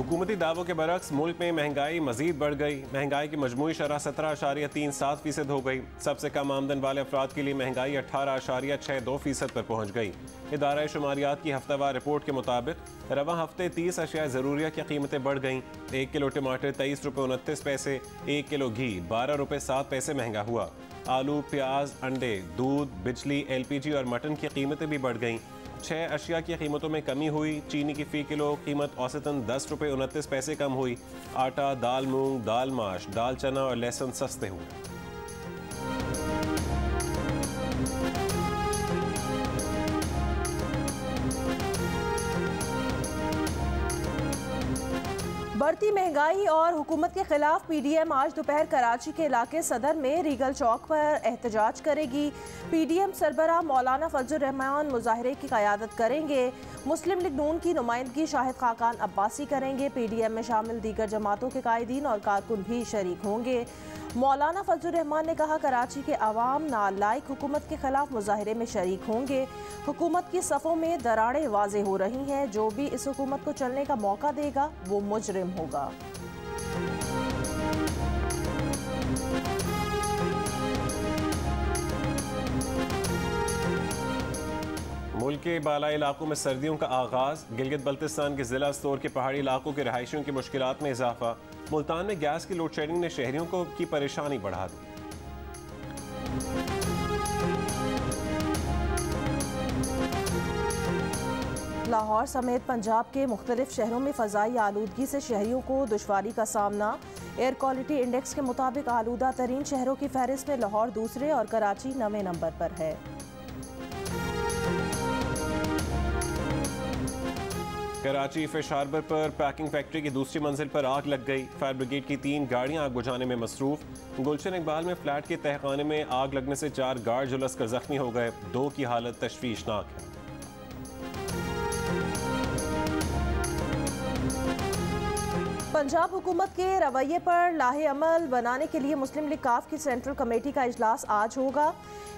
हुकूमती दावों के बरक्स मुल्क में महंगाई मजीद बढ़ गई। महंगाई की मजमूई शरह 17.37% हो गई। सबसे कम आमदन वाले अफराद के लिए महंगाई 18.62% पर पहुँच गई। इदारा शुमारियात की हफ्तावार रिपोर्ट के मुताबिक रवा हफ्ते 30 अशिया ज़रूरिया की कीमतें बढ़ गईं। 1 किलो टमाटर 23 रुपये 29 पैसे, 1 किलो घी 12 रुपये 7 पैसे महंगा हुआ। आलू, प्याज, अंडे, दूध, बिजली, LPG और मटन की कीमतें भी बढ़ गईं। 6 अशिया की कीमतों में कमी हुई। चीनी की फ़ी किलो कीमत औसतन 10 रुपये 29 पैसे कम हुई। आटा, दाल मूंग, दाल माश, दाल चना और लहसुन सस्ते हुए। बढ़ती महंगाई और हुकूमत के खिलाफ PDM आज दोपहर कराची के इलाके सदर में रीगल चौक पर एहतजाज करेगी। PDM सरबराह मौलाना फजलुर रहमान मुजाहरे की क़यादत करेंगे। मुस्लिम लीग नून की नुमाइंदगी शाहिद खाकान अब्बासी करेंगे। PDM में शामिल दीगर जमातों के कायदीन और कारकुन भी शरीक होंगे। मौलाना फजलुर रहमान ने कहा, कराची के अवाम नालायक हुकूमत के खिलाफ मुजाहरे में शरीक होंगे। हुकूमत की सफ़ों में दरारें वाज़े हो रही हैं। जो भी इस हुकूमत को चलने का मौका देगा वो मुजरिम होगा। मुल्क के बालाई इलाकों में सर्दियों का आगाज। गिलगित बल्तिस्तान के जिला स्तोर के पहाड़ी इलाकों के रहायशियों की मुश्किलात में इजाफा। मुल्तान में गैस की लोड शेडिंग ने शहरियों को की परेशानी बढ़ा दी। लाहौर समेत पंजाब के मुख्तलिफ शहरों में फ़ज़ाई आलूदगी से शहरियों को दुश्वारी का सामना। एयर क्वालिटी इंडेक्स के मुताबिक आलूदा तरीन शहरों की फहरिस्त में लाहौर दूसरे और कराची 9वें नंबर पर है। कराची फिश हार्बर पर पैकिंग फैक्ट्री की दूसरी मंजिल पर आग लग गई। फायर ब्रिगेड की 3 गाड़ियां आग बुझाने में मसरूफ। गुलशन इकबाल में फ्लैट के तहखाने में आग लगने से 4 गार्ड झुलस कर जख्मी हो गए। 2 की हालत तशवीशनाक है। पंजाब हुकूमत के रवैये पर लाहे अमल बनाने के लिए मुस्लिम लीग काफ की सेंट्रल कमेटी का इजलास आज होगा।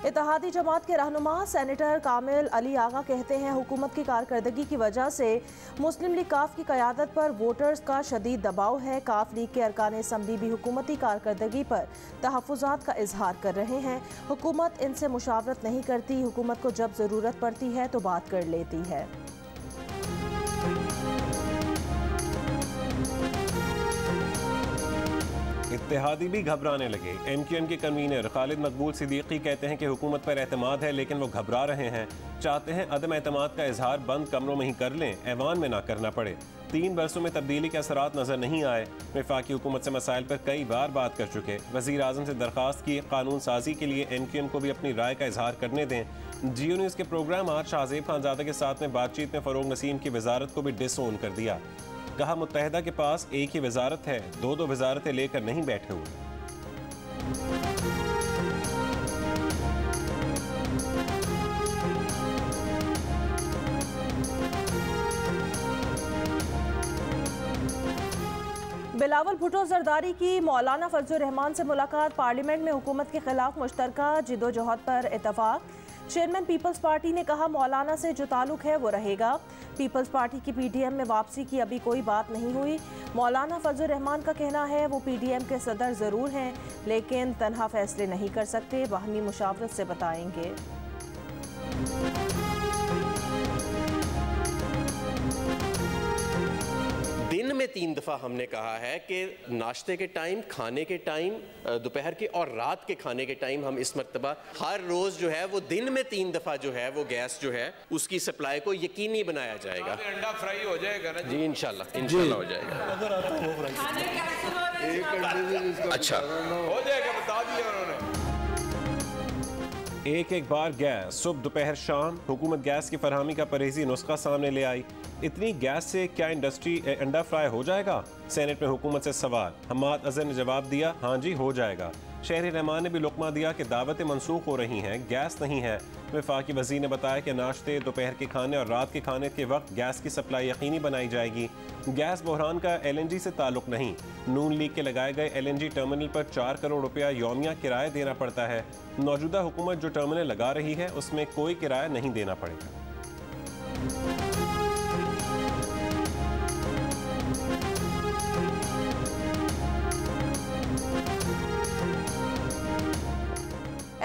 इत्तेहादी जमात के रहनुमा सेनेटर कामिल अली आगा कहते हैं, हुकूमत की कारकर्दगी की वजह से मुस्लिम लीग काफ की क़यादत पर वोटर्स का शदीद दबाव है। काफ लीग के अरकान असम्बली भी हुकूमती कारकर्दगी पर तहफ़्फ़ुज़ात का इजहार कर रहे हैं। हुकूमत इनसे मुशावरत नहीं करती। हुकूमत को जब ज़रूरत पड़ती है तो बात कर लेती है। इत्तेहादी भी घबराने लगे। MQM के कन्वीनर खालिद मकबूल सिद्दीकी कहते हैं कि हुकूमत पर एतमाद है लेकिन वो घबरा रहे हैं। चाहते हैं अदम एतमाद का इजहार बंद कमरों में ही कर लें, ऐवान में ना करना पड़े। 3 बरसों में तब्दीली के असरात नजर नहीं आए। वफाकी हुकूमत से मसाइल पर कई बार बात कर चुके। वज़ीर आज़म से दरख्वास्त की कानून साजी के लिए MQM को भी अपनी राय का इजहार करने दें। जियो न्यूज़ के प्रोग्राम आज शाहजेब खानजादा के साथ में बातचीत में फ़रोग नसीम की वजारत को भी डिसओन कर दिया। कहा, मुत्तहिदा के पास एक ही वजारत है, 2 वजारतें लेकर नहीं बैठे हुए। बिलावल भुट्टो जरदारी की मौलाना फजलुर रहमान से मुलाकात। पार्लियामेंट में हुकूमत के खिलाफ मुश्तरका जिद्दोजहद पर इत्तफाक। चेयरमैन पीपल्स पार्टी ने कहा, मौलाना से जो ताल्लुक है वो रहेगा। पीपल्स पार्टी की PDM में वापसी की अभी कोई बात नहीं हुई। मौलाना फजलुर रहमान का कहना है वो PDM के सदर ज़रूर हैं लेकिन तनहा फैसले नहीं कर सकते, बाहमी मुशावरत से बताएंगे। दिन में 3 दफ़ा हमने कहा है कि नाश्ते के टाइम, खाने के टाइम, दोपहर के और रात के खाने के टाइम हम इस मर्तबा हर रोज़ जो है वो दिन में 3 दफ़ा जो है वो गैस जो है उसकी सप्लाई को यकीनी बनाया जाएगा। अंडा फ्राई हो जाएगा ना जी, इंशाल्लाह हो जाएगा। अच्छा हो जाएगा, बता दिया उन्होंने। एक बार गैस सुबह दोपहर शाम। हुकूमत गैस की फरहमी का परहेजी नुस्खा सामने ले आई। इतनी गैस से क्या इंडस्ट्री अंडा फ्राई हो जाएगा? सेनेट में हुकूमत से सवाल। हमाद अजहर ने जवाब दिया, हाँ जी हो जाएगा। शहरी रहमान ने भी लुकमा दिया कि दावतें मनसूख हो रही हैं, गैस नहीं है। वफाकी वज़ीर ने बताया कि नाश्ते, दोपहर के खाने और रात के खाने के वक्त गैस की सप्लाई यकीनी बनाई जाएगी। गैस बहरान का LNG से ताल्लुक नहीं। नून लीग के लगाए गए LNG टर्मिनल पर 4 करोड़ रुपया यौमिया किराया देना पड़ता है। मौजूदा हुकूमत जो टर्मिनल लगा रही है उसमें कोई किराया नहीं देना पड़ेगा।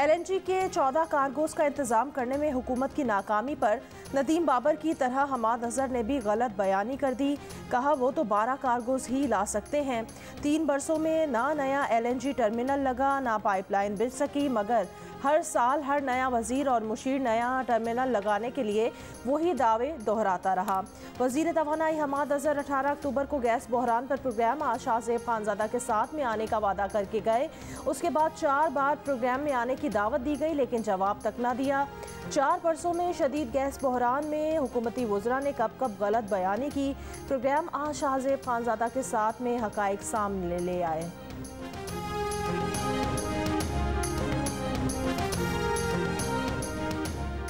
LNG के 14 कार्गोज का इंतजाम करने में हुकूमत की नाकामी पर नदीम बाबर की तरह हमाद अजहर ने भी गलत बयानी कर दी। कहा वो तो 12 कार्गोज ही ला सकते हैं। 3 बरसों में ना नया LNG टर्मिनल लगा, ना पाइपलाइन बिछ सकी, मगर हर साल हर नया वजीर और मुशीर नया टर्मिनल लगाने के लिए वही दावे दोहराता रहा। वजीर तवानाई हमाद अजहर 18 अक्टूबर को गैस बहरान पर प्रोग्राम शाह ज़ेब खानज़ादा के साथ में आने का वादा करके गए। उसके बाद 4 बार प्रोग्राम में आने की दावत दी गई, लेकिन जवाब तक ना दिया। 4 बरसों में शदीद गैस बहरान में हुकूमती वज़रा ने कब कब गलत बयानी की। प्रोग्राम शाह ज़ेब खानज़ादा के साथ में हक़ाइक़ सामने ले आए।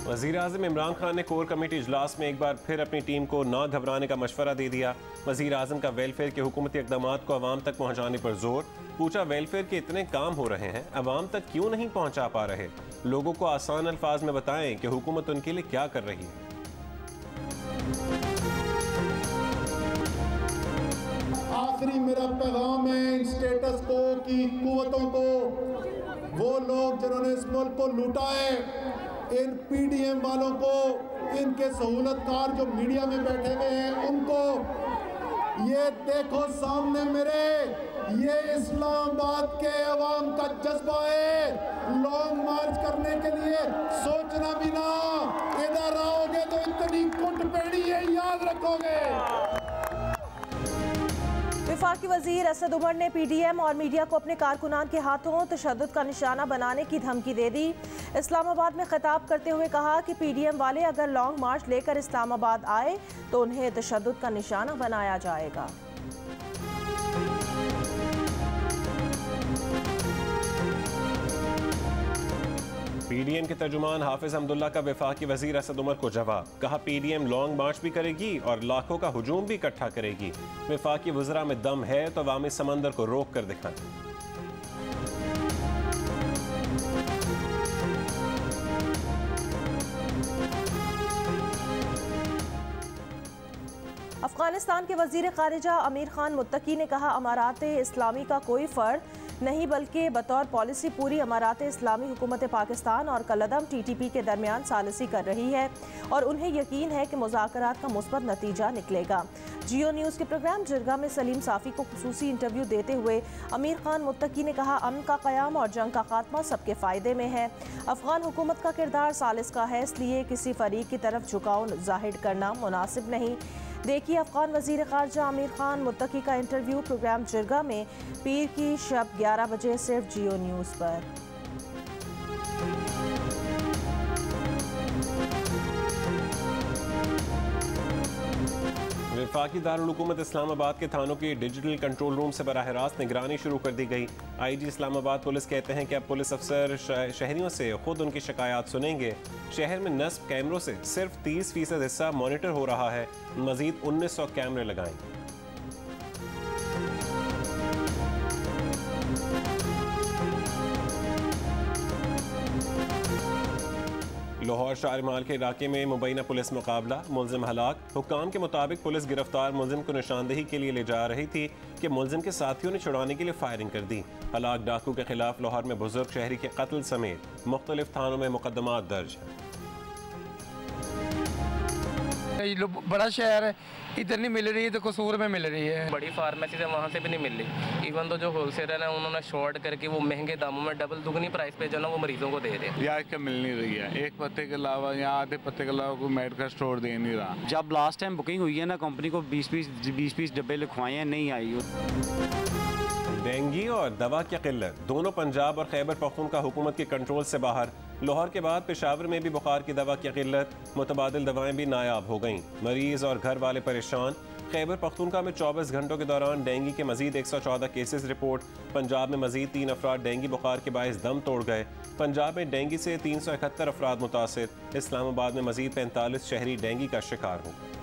वज़ीर-ए-आज़म इमरान खान ने कोर कमेटी इजलास में एक बार फिर अपनी टीम को ना घबराने का मशवरा दे दिया। वज़ीर-ए-आज़म का वेलफेयर के हुकूमती इक़दामात को अवाम तक पहुँचाने पर जोर। पूछा, वेलफेयर के इतने काम हो रहे हैं, अवाम तक क्यों नहीं पहुँचा पा रहे? लोगों को आसान अल्फाज में बताएं कि हुकूमत उनके लिए क्या कर रही है। आखिरी मेरा पैगाम है इन स्टेटस को की कुव्वतों को, वो लोग जिन्होंने इस मुल्क को लूटा है, इन PDM वालों को, इनके सहूलतकार जो मीडिया में बैठे हुए हैं उनको, ये देखो सामने मेरे, ये इस्लामाबाद के अवाम का जज्बा है। लॉन्ग मार्च करने के लिए सोचना भी ना, इधर आओगे तो इतनी कुट पेड़ी है, याद रखोगे। वफाकी वजीर असद उमर ने PDM और मीडिया को अपने कारकुनान के हाथों तशद्दुद का निशाना बनाने की धमकी दे दी। इस्लामाबाद में खिताब करते हुए कहा कि PDM वाले अगर लॉन्ग मार्च लेकर इस्लामाबाद आए तो उन्हें तशद्दुद का निशाना बनाया जाएगा। PDM के तर्जुमान हाफिज अब्दुल्ला का वफाकी वजीर असद उमर को जवाब। कहा, PDM लॉन्ग मार्च भी करेगी और लाखों का हुजूम भी इकट्ठा करेगी। वफाकी वज़रा में दम है तो अवामी समंदर को रोक कर दिखाएं। अफगानिस्तान के वजीर खारिजा अमीर खान मुत्तकी ने कहा, अमारात इस्लामी का कोई फ़र्द नहीं बल्कि बतौर पॉलिसी पूरी अमारात इस्लामी हुकूमत पाकिस्तान और कलदम TTP के दरमियान सालिसी कर रही है और उन्हें यकीन है कि मुज़ाकरात का मुस्बत नतीजा निकलेगा। जियो न्यूज़ के प्रोग्राम जिरगा में सलीम साफ़ी को खुसूसी इंटरव्यू देते हुए अमीर खान मुत्तकी ने कहा, अमन का क़याम और जंग का खात्मा सबके फ़ायदे में है। अफ़गान हुकूमत का किरदार सालिस का है, इसलिए किसी फरीक की तरफ झुकाव ज़ाहिर करना मुनासिब नहीं। देखिए अफ़गान वज़ीर ख़ारजा अमीर खान मुत्तकी का इंटरव्यू प्रोग्राम जिरगा में पीर की शब 11 बजे सिर्फ जियो न्यूज़ पर। वफाकी दारुल हुकूमत इस्लामाबाद के थानों की डिजिटल कंट्रोल रूम से बराह रास्त निगरानी शुरू कर दी गई। IG इस्लामाबाद पुलिस कहते हैं कि अब पुलिस अफसर शहरियों से खुद उनकी शिकायत सुनेंगे। शहर में नस्ब कैमरों से सिर्फ 30% हिस्सा मॉनिटर हो रहा है। मजीद 1900 कैमरे लगाएंगे। लाहौर शारमाल के इलाके में मुबैना पुलिस मुकाबला, मुलजिम हलाक। हुक्काम के मुताबिक पुलिस गिरफ्तार मुलजिम को निशानदेही के लिए ले जा रही थी कि मुलजिम के साथियों ने छुड़ाने के लिए फायरिंग कर दी। हलाक डाकू के खिलाफ लाहौर में बुजुर्ग शहरी के कत्ल समेत मुख्तलिफ थानों में मुकदमात दर्ज हैं। बड़ा शहर है, इधर नहीं मिल रही है तो कसूर में मिल रही है। बड़ी फार्मेसी से वहाँ से भी नहीं मिल रही। इवन तो जो होलसेलर है उन्होंने शॉर्ट करके वो महंगे दामों में डबल दुगनी प्राइस पे जो ना वो मरीजों को दे रहे हैं। ब्याज का मिल नहीं रही है, एक पत्ते के अलावा यहाँ आधे पत्ते के अलावा कोई मेडिकल स्टोर दे नहीं रहा। जब लास्ट टाइम बुकिंग हुई है ना कंपनी को 20 डब्बे लिखवाए हैं, नहीं आई। डेंगू और दवा की किल्लत, दोनों पंजाब और खैबर पख्तूनख्वा हुकूमत के कंट्रोल से बाहर। लाहौर के बाद पेशावर में भी बुखार की दवा की किल्लत, मुतबादिल दवाएं भी नायाब हो गईं। मरीज और घर वाले परेशान। खैबर पख्तूनख्वा में 24 घंटों के दौरान डेंगू के मजीद 114 केसेस रिपोर्ट। पंजाब में मजीद 3 अफराद डेंगू बुखार के बायस दम तोड़ गए। पंजाब में डेंगू से 371 अफराद मुतासिर। इस्लामाबाद में मजीद 45 शहरी डेंगू का शिकार हो गए।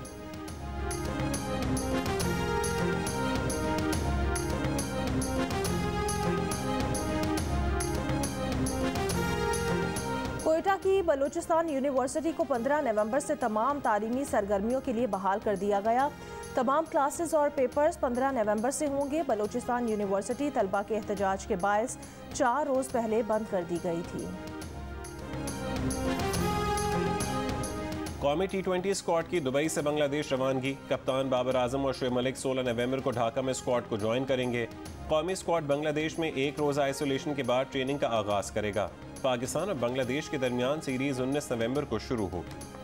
कोयटा की बलूचिस्तान यूनिवर्सिटी को 15 नवंबर से तमाम तालीमी सरगर्मियों के लिए बहाल कर दिया गया। तमाम क्लासेस और पेपर्स 15 नवंबर से होंगे। बलूचिस्तान यूनिवर्सिटी तलबा के एहतजाज के बायस 4 रोज़ पहले बंद कर दी गई थी। कौमी T20 स्क्वाड की दुबई से बांग्लादेश रवानगी। कप्तान बाबर आजम और शुएब मलिक 16 नवंबर को ढाका में स्क्वाड को ज्वाइन करेंगे। कौमी स्क्वाड बांग्लादेश में एक रोज़ा आइसोलेशन के बाद ट्रेनिंग का आगाज करेगा। पाकिस्तान और बांग्लादेश के दरमियान सीरीज 19 नवंबर को शुरू होगी।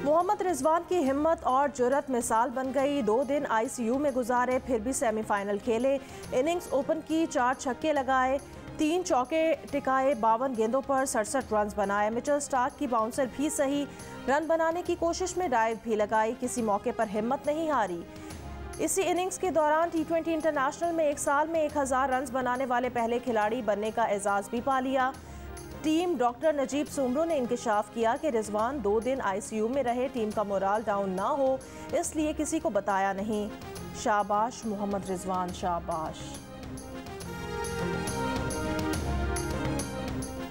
मोहम्मद रिजवान की हिम्मत और जुर्रत मिसाल बन गई। 2 दिन ICU में गुजारे, फिर भी सेमीफाइनल खेले। इनिंग्स ओपन की, 4 छक्के लगाए, 3 चौके टिकाए, 52 गेंदों पर 67 रन बनाए। मिचेल स्टार्क की बाउंसर भी सही, रन बनाने की कोशिश में डाइव भी लगाई, किसी मौके पर हिम्मत नहीं हारी। इसी इनिंग्स के दौरान T20 इंटरनेशनल में एक साल में 1000 रन बनाने वाले पहले खिलाड़ी बनने का एजाज़ भी पा लिया। टीम डॉक्टर नजीब सुमरो ने इंकशाफ किया कि रिजवान 2 दिन ICU में रहे, टीम का मोराल डाउन ना हो इसलिए किसी को बताया नहीं। शाबाश मोहम्मद रिजवान, शाबाश।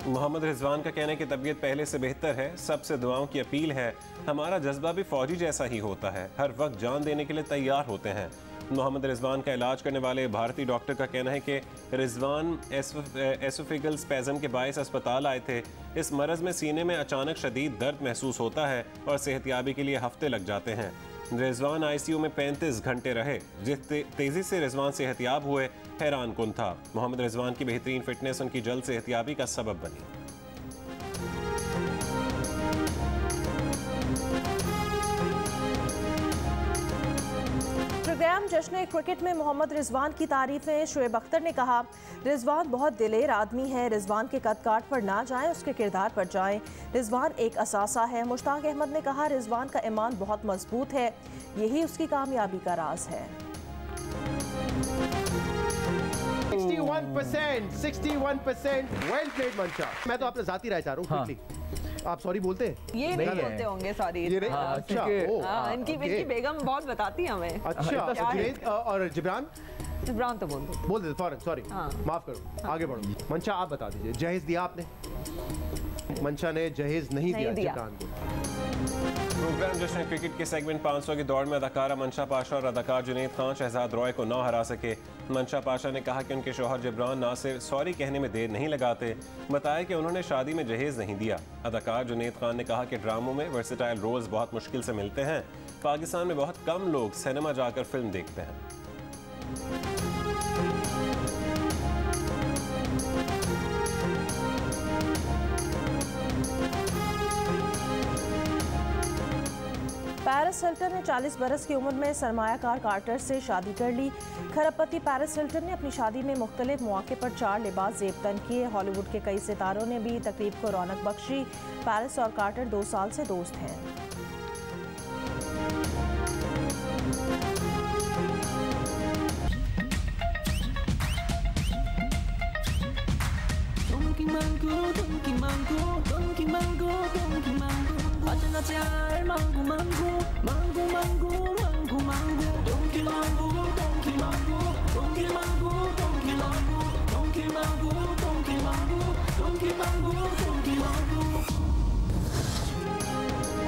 मोहम्मद रिजवान का कहना है कि तबीयत पहले से बेहतर है, सबसे दुआओं की अपील है। हमारा जज्बा भी फौजी जैसा ही होता है, हर वक्त जान देने के लिए तैयार होते हैं। मोहम्मद रिजवान का इलाज करने वाले भारतीय डॉक्टर का कहना है कि रिजवान एसोफेगल स्पैज़म के बायस अस्पताल आए थे। इस मरज़ में सीने में अचानक शदीद दर्द महसूस होता है और सेहतयाबी के लिए हफ्ते लग जाते हैं। रिजवान ICU में 35 घंटे रहे। जिस तेज़ी से रिजवान सेहतयाब हुए हैरान कुन था। मोहम्मद रिजवान की बेहतरीन फिटनेस उनकी जल्द सेहतयाबी का सबब बनी। प्रोग्राम जश्न क्रिकेट में मोहम्मद रिजवान की तारीफें। शुएब अख्तर ने कहा, रिजवान बहुत दिलेर आदमी है, रिजवान के कद काट पर ना जाएं, उसके किरदार पर जाएं। रिजवान एक असासा है। मुश्ताक अहमद ने कहा, रिजवान का ईमान बहुत मजबूत है, यही उसकी कामयाबी का राज है। 61% वेल प्लेड मंशा। मैं तो आपने जाती राय चाह रहा हूँ क्विकली। आप सॉरी बोलते हैं? ये नहीं बोलते होंगे सॉरी। अच्छा, इनकी बेगम बहुत बताती है हमें। अच्छा, जुनैद और जिब्रान तो बोल देते फौरन, सॉरी माफ करो, आगे बढ़ो। मंशा आप बता दीजिए, जहेज दिया आपने? मंशा ने जहेज नहीं दिया जिब्रान को। प्रोग्राम जश्न क्रिकेट के सेगमेंट 500 की दौड़ में अदाकारा मंशा पाशा और अदाकार जुनैद खान शहजाद रॉय को ना हरा सके। मंशा पाशा ने कहा कि उनके शौहर जिब्रान ना सिर्फ सॉरी कहने में देर नहीं लगाते, बताया कि उन्होंने शादी में जहेज नहीं दिया। अदाकार जुनैद खान ने कहा कि ड्रामों में वर्सेटाइल रोल्स बहुत मुश्किल से मिलते हैं। पाकिस्तान में बहुत कम लोग सिनेमा जाकर फिल्म देखते हैं। पैरिस हिल्टन ने 40 बरस की उम्र में सरमायाकार कार्टर से शादी कर ली। खरबपति पैरिस हिल्टन ने अपनी शादी में मुख्तलिफ मौके पर 4 लिबास ज़ेबतन किए। हॉलीवुड के कई सितारों ने भी तकरीब को रौनक बख्शी। पैरिस और कार्टर 2 साल से दोस्त हैं।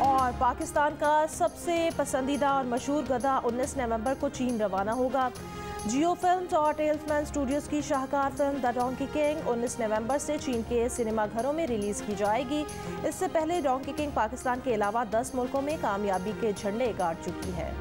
और पाकिस्तान का सबसे पसंदीदा और मशहूर गधा 19 नवंबर को चीन रवाना होगा। जियो फिल्म्स और टेल्समैन स्टूडियोज की शाहकार फिल्म द डोंकी किंग 19 नवंबर से चीन के सिनेमाघरों में रिलीज की जाएगी। इससे पहले डोंकी किंग पाकिस्तान के अलावा 10 मुल्कों में कामयाबी के झंडे गाड़ चुकी है।